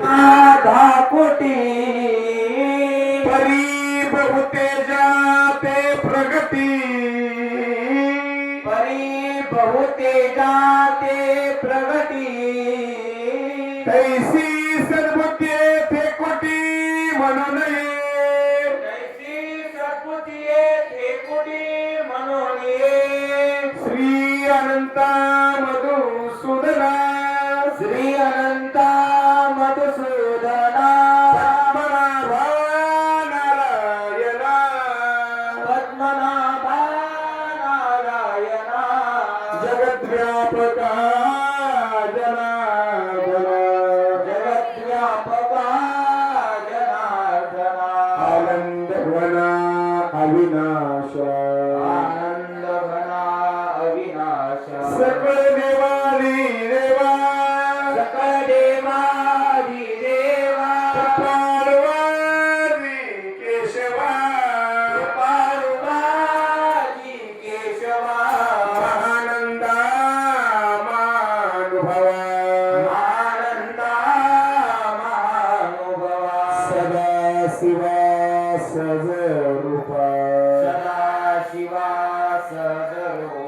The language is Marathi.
दहा कोटी परी बहुते जाते प्रगती परी बहुते जाते प्रगती तैसी सद्बुद्धी येथे कोटी म्हणू नये कैसी सद्बुद्धी येथे कोटी म्हणून ये श्री अनंता मधुसूदना श्री अनंता मधुसूदना पद्मनाभा नारायणा पद्मनाभा नारायणा जगद्व्यापका जनार्दना जगद्व्यापका जनार्दना आनंदघना अविनाशा आनंदघना अविनाश सकळ देवानी देवा सकळ देवादी देवा पार्वती केशवा पार्वती केशवा आनंदा मानुभवा आनंदा महानुभवा सदा शिवा सज रूपा सदा शिवा सदरूपा